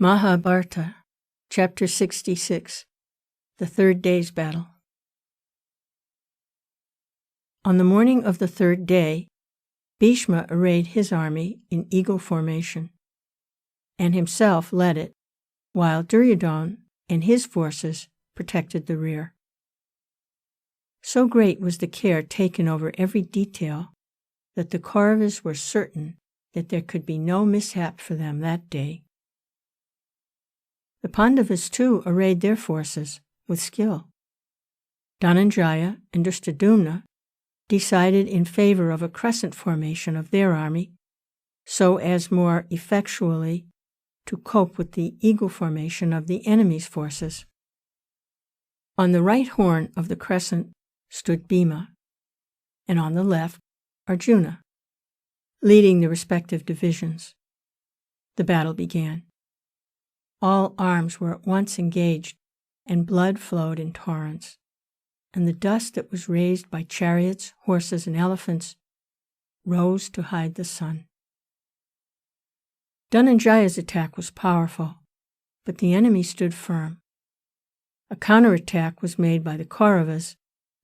Mahabharata, Chapter 66, The Third Day's Battle. On the morning of the third day, Bhishma arrayed his army in eagle formation, and himself led it, while Duryodhana and his forces protected the rear. So great was the care taken over every detail that the Kauravas were certain that there could be no mishap for them that day. The Pandavas, too, arrayed their forces with skill. Dhananjaya and Drishtadyumna decided in favor of a crescent formation of their army, so as more effectually to cope with the eagle formation of the enemy's forces. On the right horn of the crescent stood Bhima, and on the left Arjuna, leading the respective divisions. The battle began. All arms were at once engaged, and blood flowed in torrents, and the dust that was raised by chariots, horses, and elephants rose to hide the sun. Dhananjaya's attack was powerful, but the enemy stood firm. A counterattack was made by the Kauravas,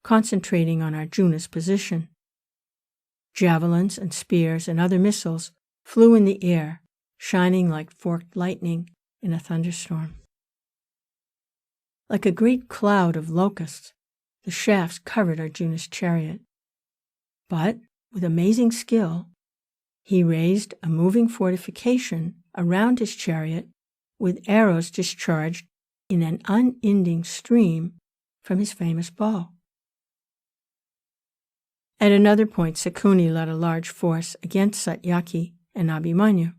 concentrating on Arjuna's position. Javelins and spears and other missiles flew in the air, shining like forked lightning in a thunderstorm. Like a great cloud of locusts, the shafts covered Arjuna's chariot. But, with amazing skill, he raised a moving fortification around his chariot with arrows discharged in an unending stream from his famous bow. At another point, Sakuni led a large force against Satyaki and Abhimanyu.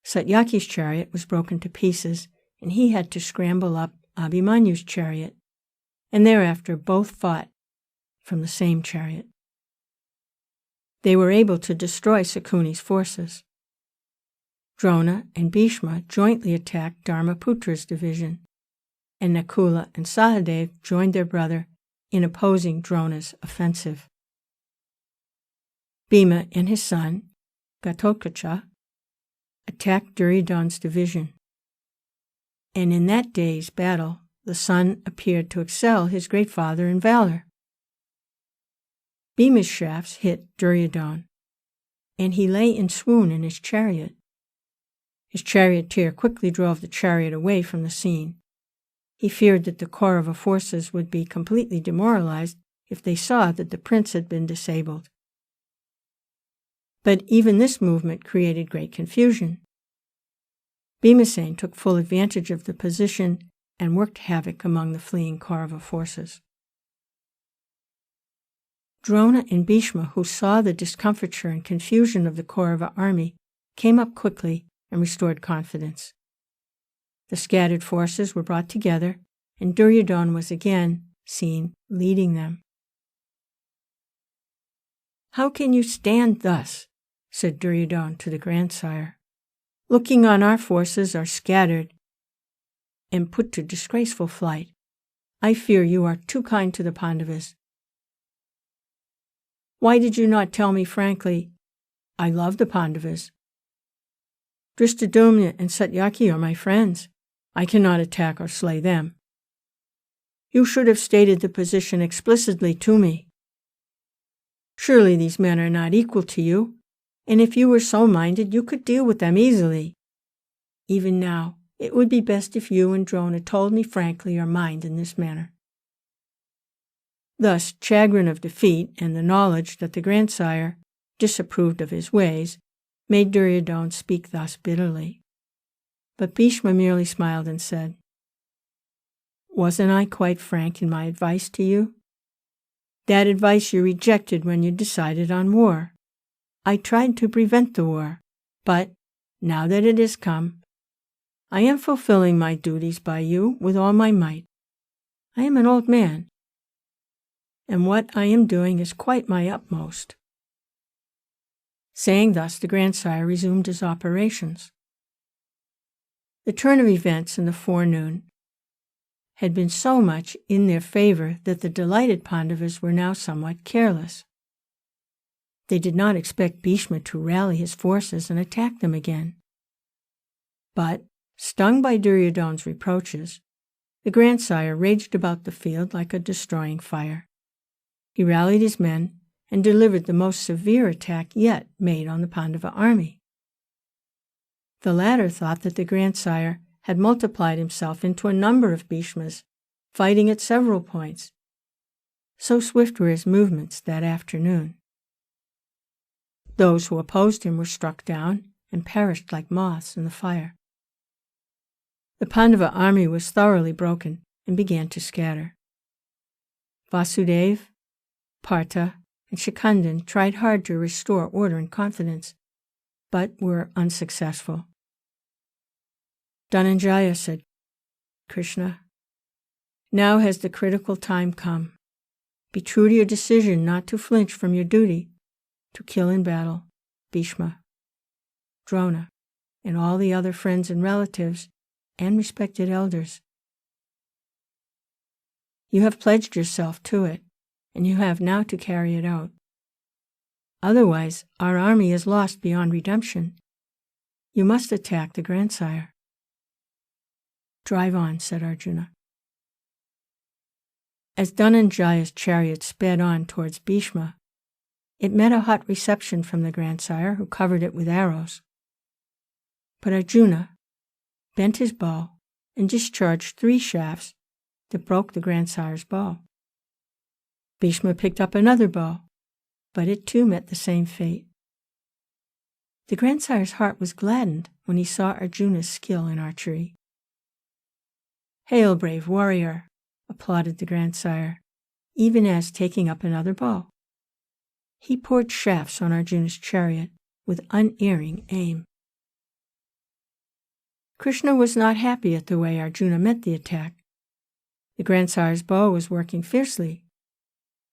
Satyaki's chariot was broken to pieces, and he had to scramble up Abhimanyu's chariot, and thereafter both fought from the same chariot. They were able to destroy Sakuni's forces. Drona and Bhishma jointly attacked Dharmaputra's division, and Nakula and Sahadev joined their brother in opposing Drona's offensive. Bhima and his son, Ghatotkacha, attacked Duryodhana's division, and in that day's battle the son appeared to excel his great father in valor. Bhima's shafts hit Duryodhana, and he lay in swoon in his chariot. His charioteer quickly drove the chariot away from the scene. He feared that the Kaurava forces would be completely demoralized if they saw that the prince had been disabled. But even this movement created great confusion. Bhimasena took full advantage of the position and worked havoc among the fleeing Kaurava forces. Drona and Bhishma, who saw the discomfiture and confusion of the Kaurava army, came up quickly and restored confidence. The scattered forces were brought together, and Duryodhana was again seen leading them. "How can you stand thus?" said Duryodhana to the grandsire. "Looking on our forces are scattered and put to disgraceful flight. I fear you are too kind to the Pandavas. Why did you not tell me frankly, 'I love the Pandavas'? Drishtadyumna and Satyaki are my friends. I cannot attack or slay them. You should have stated the position explicitly to me. Surely these men are not equal to you, and if you were so minded, you could deal with them easily. Even now, it would be best if you and Drona told me frankly your mind in this manner." Thus, chagrin of defeat and the knowledge that the grandsire disapproved of his ways made Duryodhana speak thus bitterly. But Bhishma merely smiled and said, "Wasn't I quite frank in my advice to you? That advice you rejected when you decided on war. I tried to prevent the war, but now that it has come, I am fulfilling my duties by you with all my might. I am an old man, and what I am doing is quite my utmost." Saying thus, the grandsire resumed his operations. The turn of events in the forenoon had been so much in their favor that the delighted Pandavas were now somewhat careless. They did not expect Bhishma to rally his forces and attack them again. But, stung by Duryodhana's reproaches, the grandsire raged about the field like a destroying fire. He rallied his men and delivered the most severe attack yet made on the Pandava army. The latter thought that the grandsire had multiplied himself into a number of Bhishmas, fighting at several points. So swift were his movements that afternoon. Those who opposed him were struck down and perished like moths in the fire. The Pandava army was thoroughly broken and began to scatter. Vasudeva, Partha, and Shikandan tried hard to restore order and confidence, but were unsuccessful. Dhananjaya said, "Krishna, now has the critical time come. Be true to your decision not to flinch from your duty to kill in battle Bhishma, Drona, and all the other friends and relatives and respected elders. You have pledged yourself to it, and you have now to carry it out. Otherwise, our army is lost beyond redemption. You must attack the grandsire." "Drive on," said Arjuna. As Dhananjaya's chariot sped on towards Bhishma, it met a hot reception from the grandsire, who covered it with arrows. But Arjuna bent his bow and discharged 3 shafts that broke the grandsire's bow. Bhishma picked up another bow, but it too met the same fate. The grandsire's heart was gladdened when he saw Arjuna's skill in archery. "Hail, brave warrior!" applauded the grandsire, even as, taking up another bow, he poured shafts on Arjuna's chariot with unerring aim. Krishna was not happy at the way Arjuna met the attack. The grandsire's bow was working fiercely,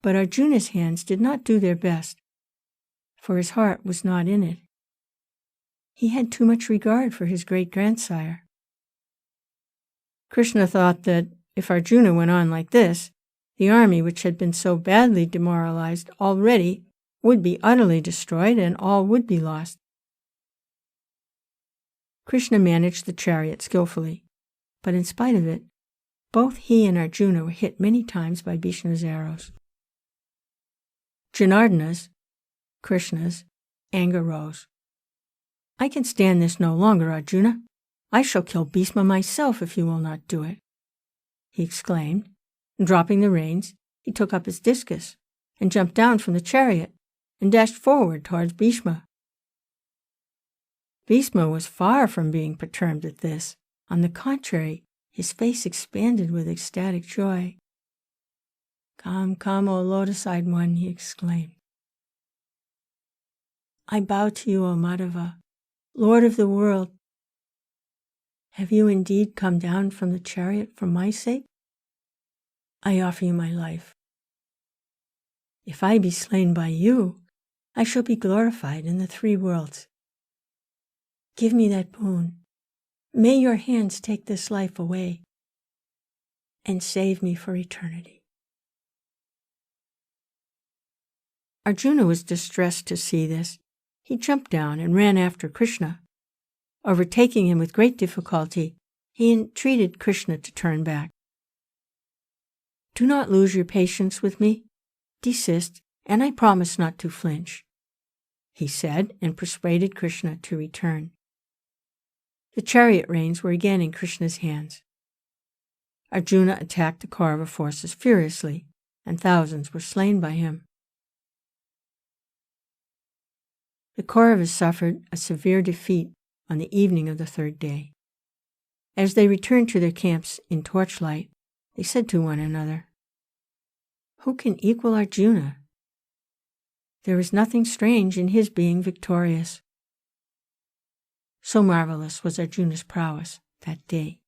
but Arjuna's hands did not do their best, for his heart was not in it. He had too much regard for his great-grandsire. Krishna thought that if Arjuna went on like this, the army, which had been so badly demoralized already, would be utterly destroyed and all would be lost. Krishna managed the chariot skillfully, but in spite of it, both he and Arjuna were hit many times by Bhishma's arrows. Janardana's, Krishna's, anger rose. "I can stand this no longer, Arjuna. I shall kill Bhishma myself if you will not do it," he exclaimed, and dropping the reins, he took up his discus and jumped down from the chariot and dashed forward towards Bhishma. Bhishma was far from being perturbed at this. On the contrary, his face expanded with ecstatic joy. "Come, come, O lotus-eyed one," he exclaimed. "I bow to you, O Madhava, Lord of the world. Have you indeed come down from the chariot for my sake? I offer you my life. If I be slain by you, I shall be glorified in the 3 worlds. Give me that boon. May your hands take this life away and save me for eternity." Arjuna was distressed to see this. He jumped down and ran after Krishna. Overtaking him with great difficulty, he entreated Krishna to turn back. "Do not lose your patience with me. Desist, and I promise not to flinch," he said, and persuaded Krishna to return. The chariot reins were again in Krishna's hands. Arjuna attacked the Kaurava forces furiously, and thousands were slain by him. The Kauravas suffered a severe defeat on the evening of the 3rd day. As they returned to their camps in torchlight, they said to one another, "Who can equal Arjuna? There is nothing strange in his being victorious." So marvelous was Arjuna's prowess that day.